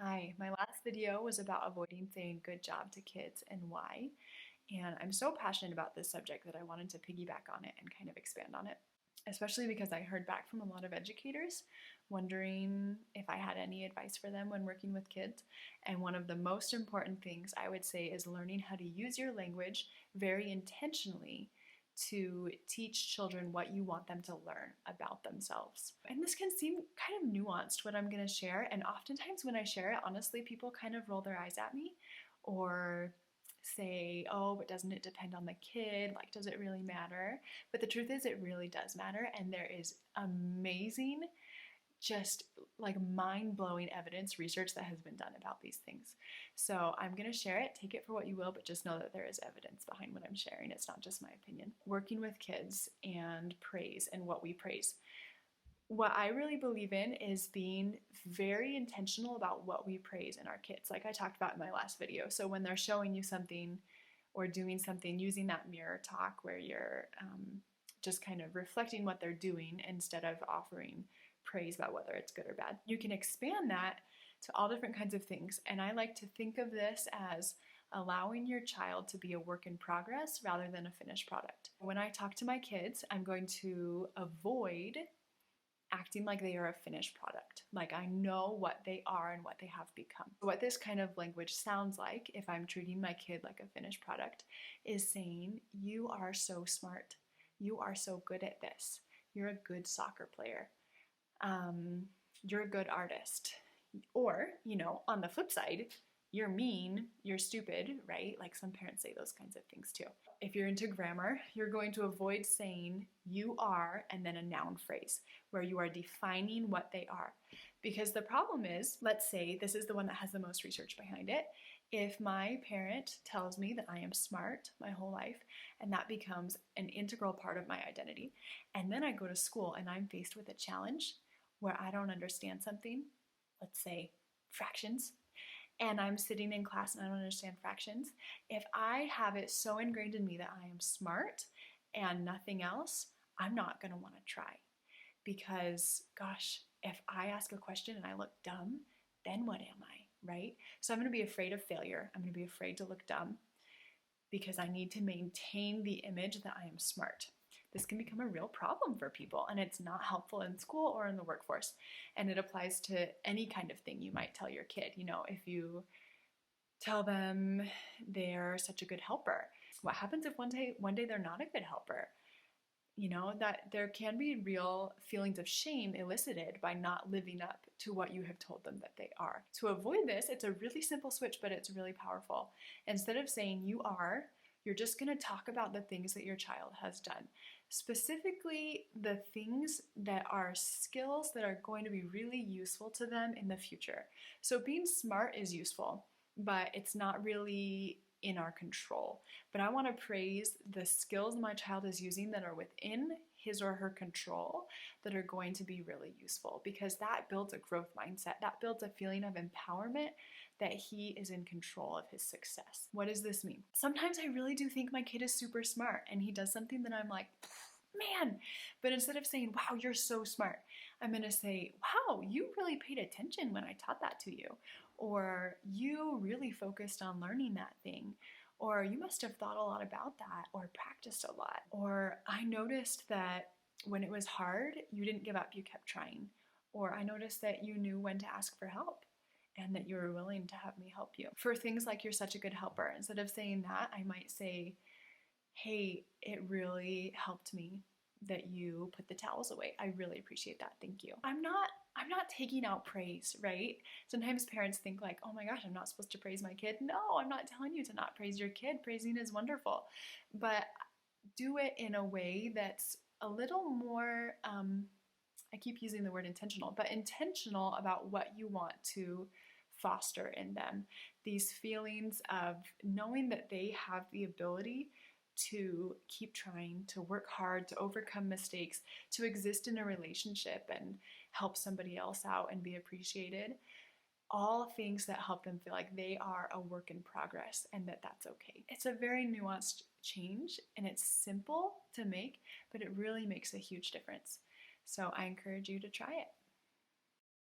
Hi, my last video was about avoiding saying good job to kids and why. And I'm so passionate about this subject that I wanted to piggyback on it and kind of expand on it, especially because I heard back from a lot of educators wondering if I had any advice for them when working with kids. And one of the most important things I would say is learning how to use your language very intentionally to teach children what you want them to learn about themselves. And this can seem kind of nuanced, what I'm going to share. And oftentimes when I share it, honestly, people kind of roll their eyes at me or say, oh, but doesn't it depend on the kid? Like, does it really matter? But the truth is, it really does matter. And there is amazing, just like mind-blowing evidence, research that has been done about these things. So I'm going to share it, take it for what you will, but just know that there is evidence behind what I'm sharing. It's not just my opinion. Working with kids and praise and what we praise. What I really believe in is being very intentional about what we praise in our kids, like I talked about in my last video. So when they're showing you something or doing something, using that mirror talk where you're just kind of reflecting what they're doing instead of offering praise about whether it's good or bad. You can expand that to all different kinds of things. And I like to think of this as allowing your child to be a work in progress rather than a finished product. When I talk to my kids, I'm going to avoid acting like they are a finished product. Like I know what they are and what they have become. What this kind of language sounds like, if I'm treating my kid like a finished product, is saying, you are so smart. You are so good at this. You're a good soccer player. You're a good artist. Or, on the flip side, you're mean, you're stupid, right? Like some parents say those kinds of things too. If you're into grammar, you're going to avoid saying you are and then a noun phrase where you are defining what they are. Because the problem is, let's say this is the one that has the most research behind it. If my parent tells me that I am smart my whole life and that becomes an integral part of my identity, and then I go to school and I'm faced with a challenge where I don't understand something, let's say fractions, and I'm sitting in class and I don't understand fractions, if I have it so ingrained in me that I am smart and nothing else, I'm not going to want to try. Because, gosh, if I ask a question and I look dumb, then what am I, right? So I'm going to be afraid of failure. I'm going to be afraid to look dumb because I need to maintain the image that I am smart. This can become a real problem for people, and it's not helpful in school or in the workforce. And it applies to any kind of thing you might tell your kid. If you tell them they're such a good helper, what happens if one day they're not a good helper? That there can be real feelings of shame elicited by not living up to what you have told them that they are. To avoid this, it's a really simple switch, but it's really powerful. Instead of saying you are, you're just going to talk about the things that your child has done. Specifically, the things that are skills that are going to be really useful to them in the future. So being smart is useful, but it's not really in our control. But I want to praise the skills my child is using that are within his or her control that are going to be really useful, because that builds a growth mindset. That builds a feeling of empowerment that he is in control of his success. What does this mean? Sometimes I really do think my kid is super smart and he does something that I'm like, man, but instead of saying, wow, you're so smart, I'm going to say, wow, you really paid attention when I taught that to you. Or you really focused on learning that thing. Or you must have thought a lot about that or practiced a lot. Or I noticed that when it was hard, you didn't give up, you kept trying. Or I noticed that you knew when to ask for help and that you were willing to have me help you. For things like you're such a good helper, instead of saying that, I might say, hey, it really helped me that you put the towels away. I really appreciate that. Thank you. I'm not taking out praise, right? Sometimes parents think like, oh my gosh, I'm not supposed to praise my kid. No, I'm not telling you to not praise your kid. Praising is wonderful. But do it in a way that's a little more, I keep using the word intentional, but intentional about what you want to foster in them. These feelings of knowing that they have the ability to keep trying, to work hard, to overcome mistakes, to exist in a relationship and help somebody else out and be appreciated. All things that help them feel like they are a work in progress and that that's okay. It's a very nuanced change and it's simple to make, but it really makes a huge difference. So I encourage you to try it.